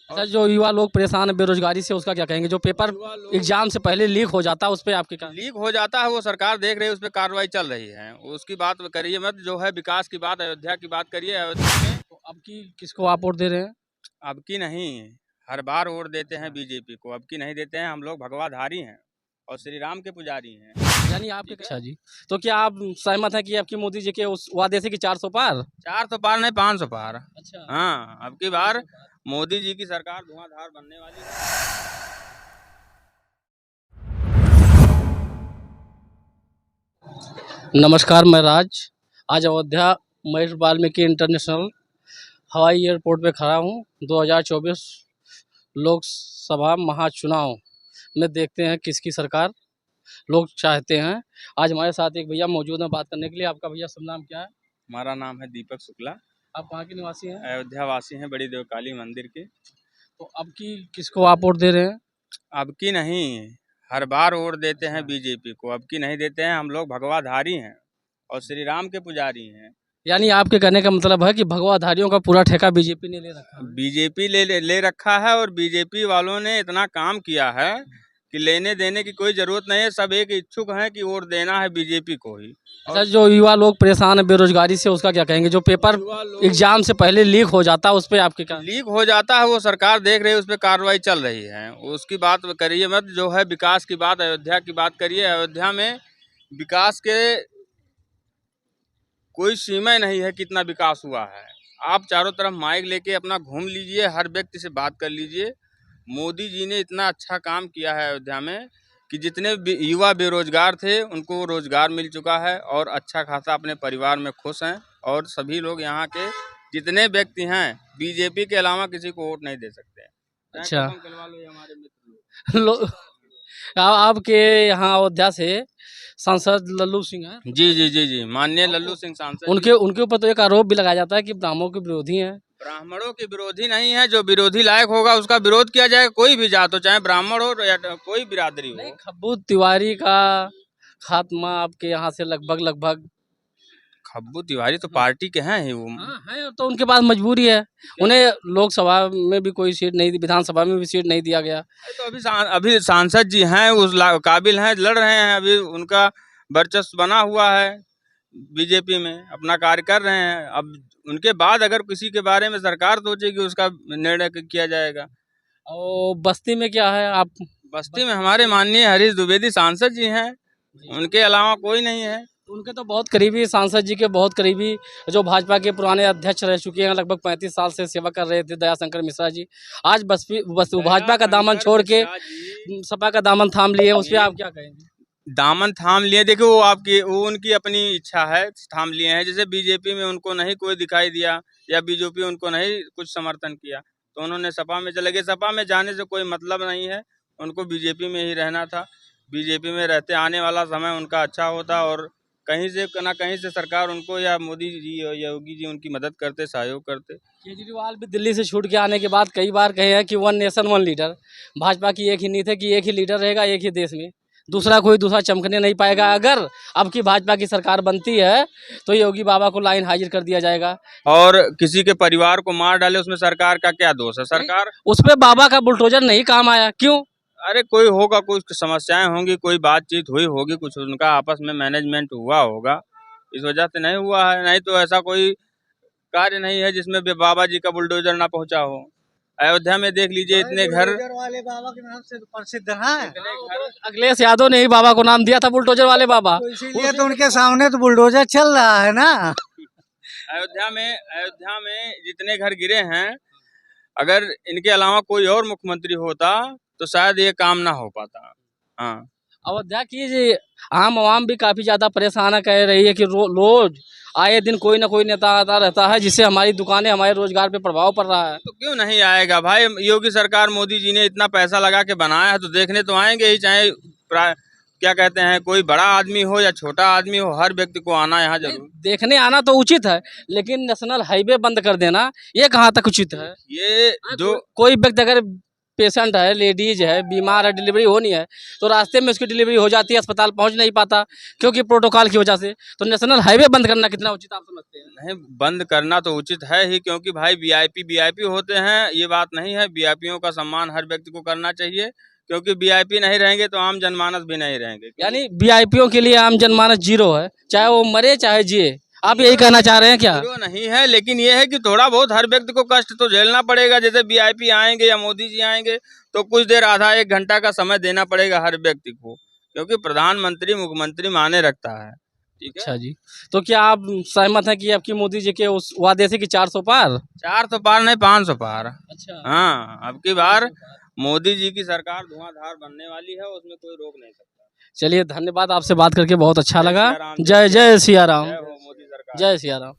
अच्छा, जो युवा लोग परेशान है बेरोजगारी से, उसका क्या कहेंगे? जो पेपर एग्जाम से पहले लीक हो जाता है उस पर आपके क्या? लीक हो जाता है वो सरकार देख रही है, उस पर कार्रवाई चल रही है, उसकी बात करिए मत। जो है विकास की बात, अयोध्या की बात करिए। अयोध्या में तो अब की किसको आप वोट दे रहे हैं? अब की नहीं, हर बार वोट देते हैं बीजेपी को, अब की नहीं देते हैं। हम लोग भगवाधारी हैं और श्री राम के पुजारी हैं। यानी आपके अच्छा जी, तो क्या आप सहमत हैं कि आपकी मोदी जी के उस वादे से कि 400 पार? 400 पार नहीं, 500 पार। अच्छा, हाँ, अब की बार मोदी जी की सरकार धुआंधार बनने वाली है। नमस्कार, मैं राज। आज अयोध्या महर्षि वाल्मीकि इंटरनेशनल हवाई एयरपोर्ट पे खड़ा हूँ। 2024 लोकसभा महाचुनाव में देखते हैं किसकी सरकार लोग चाहते हैं। आज हमारे साथ एक भैया मौजूद हैं बात करने के लिए। आपका भैया शुभ नाम क्या है? हमारा नाम है दीपक शुक्ला, आप कहाँ के निवासी हैं? अयोध्या वासी हैं, बड़ी देव काली मंदिर के। तो अब की किसको आप वोट दे रहे हैं? अब की नहीं, हर बार वोट देते हैं बीजेपी को, अब की नहीं देते हैं। हम लोग भगवाधारी हैं और श्री राम के पुजारी हैं। यानी आपके कहने का मतलब है कि भगवाधारियों का पूरा ठेका बीजेपी ने ले रखा है। बीजेपी ले रखा है और बीजेपी वालों ने इतना काम किया है कि लेने देने की कोई जरूरत नहीं है। सब एक इच्छुक हैं कि वोट देना है बीजेपी को ही। अच्छा, जो युवा लोग परेशान है बेरोजगारी से, उसका क्या कहेंगे? जो पेपर एग्जाम से पहले लीक हो जाता है उस पर आपके क्या? लीक हो जाता है वो सरकार देख रही है, उस पर कार्रवाई चल रही है, उसकी बात करिए मत। जो है विकास की बात, अयोध्या की बात करिए। अयोध्या में विकास के कोई सीमा नहीं है, कितना विकास हुआ है। आप चारों तरफ माइक लेके अपना घूम लीजिए, हर व्यक्ति से बात कर लीजिए। मोदी जी ने इतना अच्छा काम किया है अयोध्या में कि जितने युवा बेरोजगार थे उनको रोजगार मिल चुका है और अच्छा खासा अपने परिवार में खुश हैं। और सभी लोग यहाँ के जितने व्यक्ति हैं बीजेपी के अलावा किसी को वोट नहीं दे सकते हैं। अच्छा, करवा लो, ये हमारे मित्र लो आपके यहाँ अयोध्या से सांसद लल्लू सिंह हैं। जी जी जी जी, माननीय लल्लू सिंह सांसद जी। उनके ऊपर तो एक आरोप भी लगाया जाता है कि ब्राह्मणों के विरोधी हैं। ब्राह्मणों के विरोधी नहीं है, जो विरोधी लायक होगा उसका विरोध किया जाएगा। कोई भी जात हो, चाहे ब्राह्मण हो या कोई बिरादरी नहीं, हो। खब्बू तिवारी का खात्मा आपके यहाँ से लगभग लगभग। खब्बू तिवारी तो पार्टी के हैं ही वो। हाँ है, तो उनके पास मजबूरी है। उन्हें लोकसभा में भी कोई सीट नहीं दी, विधानसभा में भी सीट नहीं दिया गया। तो अभी सांसद जी हैं, उस काबिल हैं, लड़ रहे हैं। अभी उनका वर्चस्व बना हुआ है, बीजेपी में अपना कार्य कर रहे हैं। अब उनके बाद अगर किसी के बारे में सरकार सोचेगी, उसका निर्णय किया जाएगा। और बस्ती में क्या है? आप बस्ती में हमारे माननीय हरीश द्विवेदी सांसद जी हैं, उनके अलावा कोई नहीं है। उनके तो बहुत करीबी सांसद जी के बहुत करीबी, जो भाजपा के पुराने अध्यक्ष रह चुके हैं, लगभग 35 साल से सेवा कर रहे थे, दयाशंकर मिश्रा जी। आज भाजपा का दामन छोड़ के सपा का दामन थाम लिए, उस पर आप क्या कहेंगे? दामन थाम लिए, देखिए वो उनकी अपनी इच्छा है, थाम लिए हैं। जैसे बीजेपी में उनको नहीं कोई दिखाई दिया या बीजेपी उनको नहीं कुछ समर्थन किया, तो उन्होंने सपा में चले गए। सपा में जाने से कोई मतलब नहीं है, उनको बीजेपी में ही रहना था। बीजेपी में रहते आने वाला समय उनका अच्छा होता और कहीं से ना कहीं से सरकार उनको या मोदी जी या योगी जी उनकी मदद करते, सहयोग करते। केजरीवाल भी दिल्ली से छूट के आने के बाद कई बार कहे हैं कि one nation one leader. Bhajpa की एक ही नीति है कि एक ही लीडर रहेगा एक ही देश में, दूसरा चमकने नहीं पाएगा। अगर अब की भाजपा की सरकार बनती है तो योगी बाबा को लाइन हाजिर कर दिया जाएगा। और किसी के परिवार को मार डाले, उसमें सरकार का क्या दोष है? सरकार उस पर बाबा का बुलडोजर नहीं काम आया, क्यों? अरे कोई होगा, कुछ समस्याएं होंगी, कोई बातचीत हुई होगी, कुछ उनका आपस में मैनेजमेंट हुआ होगा, इस वजह से नहीं हुआ है। नहीं तो ऐसा कोई कार्य नहीं है जिसमें बाबा जी का बुलडोजर ना पहुंचा हो। अयोध्या में देख लीजिए, इतने घर वाले बाबा के नाम से प्रसिद्ध है। अखिलेश यादव ने ही बाबा को नाम दिया था बुलडोजर वाले बाबा, तो इसीलिए तो उनके सामने तो बुलडोजर चल रहा है ना। अयोध्या में जितने घर गिरे हैं, अगर इनके अलावा कोई और मुख्यमंत्री होता तो शायद ये काम ना हो पाता। हाँ, अयोध्या की आम आवाम भी काफी ज्यादा परेशान है, कह रही है कि रोज आए दिन कोई ना कोई नेता आता रहता है, जिससे हमारी दुकानें, हमारे रोजगार पे प्रभाव पड़ रहा है। तो क्यों नहीं आएगा भाई? योगी सरकार, मोदी जी ने इतना पैसा लगा के बनाया है, तो देखने तो आएंगे ही। चाहे क्या कहते हैं, कोई बड़ा आदमी हो या छोटा आदमी हो, हर व्यक्ति को आना यहाँ जरूर। देखने आना तो उचित है, लेकिन नेशनल हाईवे बंद कर देना ये कहाँ तक उचित है? ये जो कोई व्यक्ति अगर पेशेंट है, लेडीज है, बीमार है, डिलीवरी होनी है तो रास्ते में उसकी डिलीवरी हो जाती है, अस्पताल पहुंच नहीं पाता क्योंकि प्रोटोकॉल की वजह से। तो नेशनल हाईवे बंद करना कितना उचित आप समझते हैं? नहीं, बंद करना तो उचित है ही, क्योंकि भाई वीआईपी होते हैं, ये बात नहीं है। वीआईपीओ का सम्मान हर व्यक्ति को करना चाहिए, क्योंकि वीआईपी नहीं रहेंगे तो आम जनमानस भी नहीं रहेंगे। यानी वीआईपीओ के लिए आम जनमानस जीरो है, चाहे वो मरे चाहे जिए। आप यही कहना चाह रहे हैं क्या? जीरो नहीं है, लेकिन ये है कि थोड़ा बहुत हर व्यक्ति को कष्ट तो झेलना पड़ेगा। जैसे वीआईपी आएंगे या मोदी जी आएंगे तो कुछ देर आधा एक घंटा का समय देना पड़ेगा हर व्यक्ति को, क्योंकि प्रधानमंत्री मुख्यमंत्री माने रखता है। ठीक है। अच्छा जी, तो क्या आप सहमत हैं कि आपकी मोदी जी के उस वादे से कि 400 पार? 400 पार नहीं, 500 पार। अच्छा, हाँ, अब की बार मोदी जी की सरकार धुआंधार बनने वाली है, उसमें कोई रोक नहीं सकता। चलिए धन्यवाद, आपसे बात करके बहुत अच्छा लगा। सिया राम, जय जय सिया राम, जय हो मोदी सरकार। जय सिया राम।